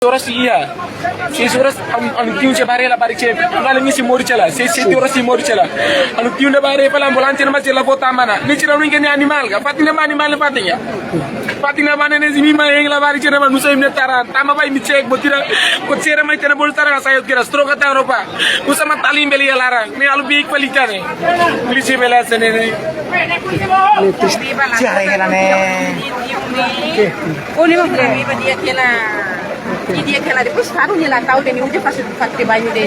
horas iya. 6 horas anu tiun ce bare la bare ce ngala mi si mori cela 7 horas si mori cela anu tiun da bare pala ambulance ma cela vota mana ni ci raw ngene animal ga fatina ma animal fatina fatina ma ne zimi ma eng la bare ce ma musa imne tara tama bay mi cek botira ko cere mai tena bol tara sayo kira stroke ta europa musa ma talim beli larang ni alu bi qualita ne polisi bela sene ne Ciare che la ne Oni mau kami dia kela dia kela depois faru ni la tahu deni uje faz trabalho de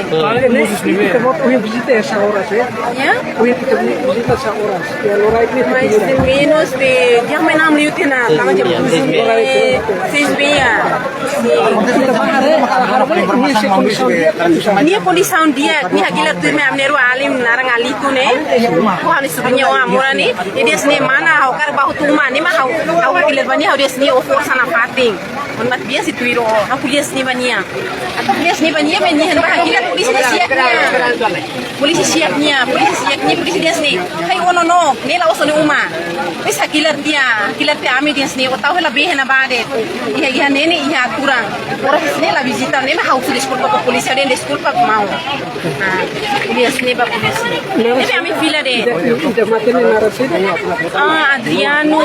Hoy visita esa hora, ¿sí? ya Hoy visita esa hora. Y a la hora que mais de menos de dia mai nam liu tena tama jam 6 dia ni polisi on dia ni hakila tu me amneru alim narang ali tu ne ko hani subunya wa amora ni dia sne mana hau kar bahu tu ma ni ma hau hakila bani hau dia sne of sana fating on mat dia si tuiro aku dia sne bania aku dia sne bania bania han ba hakila polisi siapnya polisi dia sne hai ono no ni la oso ni uma wis hakila dia ami dia sne otau hela be na ba de iya nene iya kurang orang sne la visita nene hau su disculpa ko polisi ada disculpa mau dia sne ba polisi ini ami fila de Adriano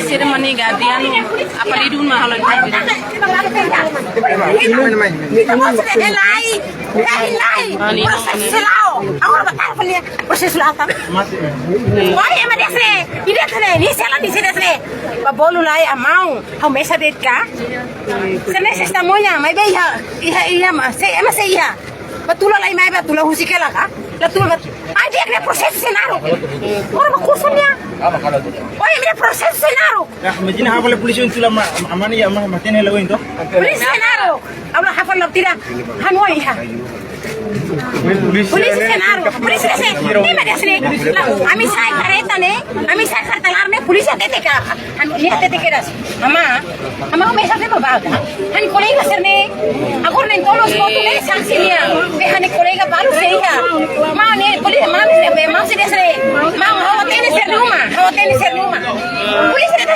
Sirmanega Adriano apalidun mahalan proses selatan wah ya madesre tidak sene ni salah di sini sene babolu lai amau hau mesa det ka sene sestamonya mai be iya mas iya betul lai mai betul husikela ka betul ada yang proses senaru orang kursusnya oh ya proses senaru ya imagine hafal polisi untuk lama amani ya mah maten hello itu polisi senaru Allah hafal tira hanoi ha polisi senaru polisi se ni me desne ami sai kareta ne ami sai kartalar ne polisi tete ka ni tete ke das ama ko mesa te baga hani kolega serne agor ne tolos ko tu ne sanksinya be hani kolega baru sei ha ma ne polisi ma se desne ma hotene sernuma polisi te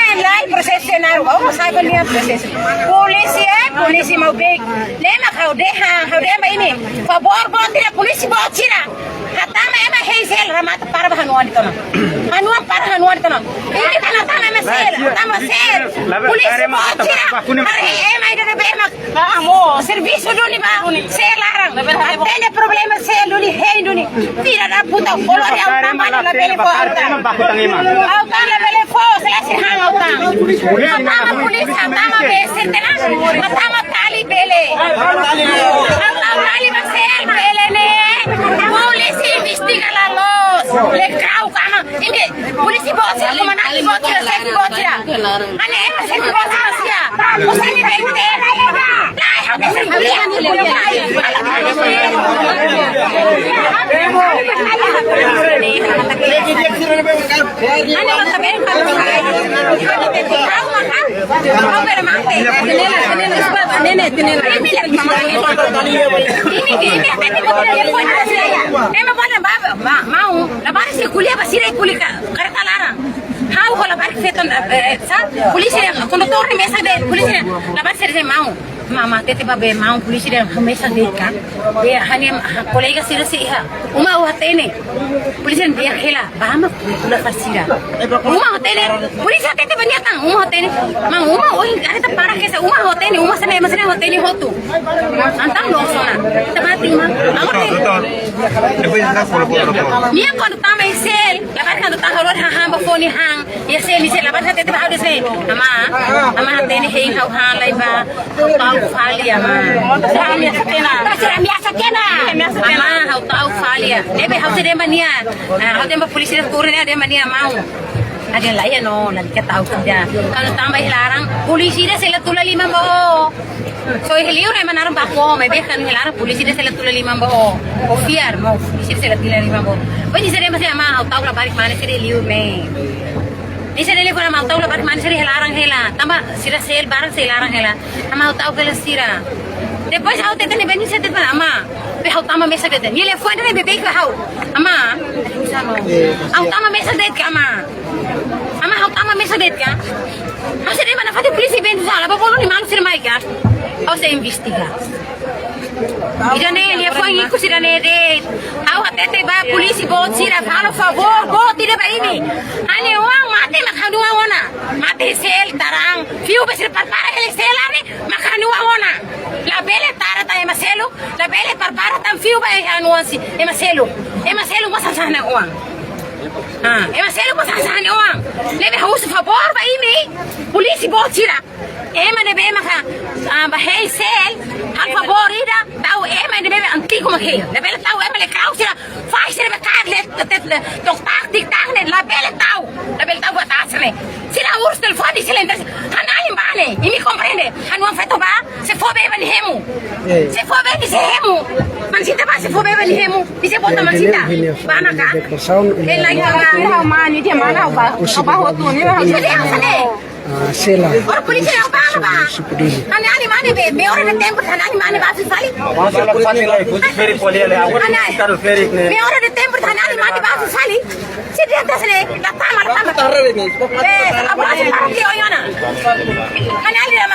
helai proses senaru oh sai ko ni proses polisi mau beg lema kau deha ba ini favor botira polisi botira hatama ema heisel ramat para hanuan ditona ini kana tama sel polisi botira ema ida bemak amo serviço duni ba sel larang atende problema sel duni hei duni tira da puta color au tama la bele fo au tama bele fo selesi hang au tama polisi tama be sertena tama tali bele Tali basel belene polisi investiga la los le crau kama ini polisi botira como naki botira seki botira ane ema seki botira sia usani bente lai hau seki mau labar si kuliah basira kuliah kareta larang hau kalau labar feton sa polisi konduktor mesa de polisi labar serje mau mama tete babe mau polisi de mesa de ka be hani kolega sira si ha uma watene polisi dia hela bama kula fasira uma hotene polisi tete banyatang uma hotene mang uma oi kareta para ke sa uma hotene uma sana hotene hotu antang lo sona temati ma agora Nia quando tá mais sel, labar quando tá rolando hang fone hang, ya sel ni sel labar tete ba haude sel. Ama tene hei hau hang lai ba, tau falia ma. Samia satena. Samia satena. Ama hau tau falia. Nebe hau tede mania. Hau tede polisi de kurne ade mania mau. Ada lain no, lagi kita tahu saja. Kalau tambah larang, polisi dia sela tula 5 bo. So heliu na manaram bako, may bekan hilarang polisi dia sela tula 5 bo. Ofiar mo, polisi sela tula 5 bo. Pwede sila masih ama tahu lah balik mana sila heliu me. Ni sila heliu na tahu lah balik mana sila hilarang hela. Tambah sila sel barang sila hilarang hela. Ama tahu kala sira. Depois hau tete ni beni sete pa ama. Pe hau tama mesa tete. Ni le foi na bebê ka hau. Ama. Hau tama mesa tete ama. Ama hau tama mesa det ka. Masih di mana fati polisi bensin salah, bapak lu ni malu sih mai ka. ou se investiga. Janele, foi isso, Janele. Ao até te vai a polícia, vou tirar, fala, por favor, vou tirar para ele. Ane, uang, mate, makanu wana. Mate sel, tarang, fio, besar para ele selane, makanu wana. La belle tara ta emaselo, la belle para tam fio ba anuansi, emaselo masa sana uang. Emaselo masa sana uang. Leve house, por favor, vai me. Polícia, vou tirar. Ema de bema ka bahei sel al favorida tau ema de bema antigo makia de bela tau ema le krausira faz ser bekarle tok taktik takne la bela tau batasne sila urs del fodi silenders hanali bale e mi comprende hanwan feto ba se fo beba ni hemu se fo beba ni hemu man sita ba se fo beba ni hemu se bota man sita bana ka ela ina mani dia mana ba hotu ni ba Sela. Orang polisi yang apa? Ani mana be? Me orang ada tempat ani mana basu sali? Me orang ada tempat ani mana basu sali? Sidi atas ni, datang malam. Apa sih orang dia orang mana? Ani ada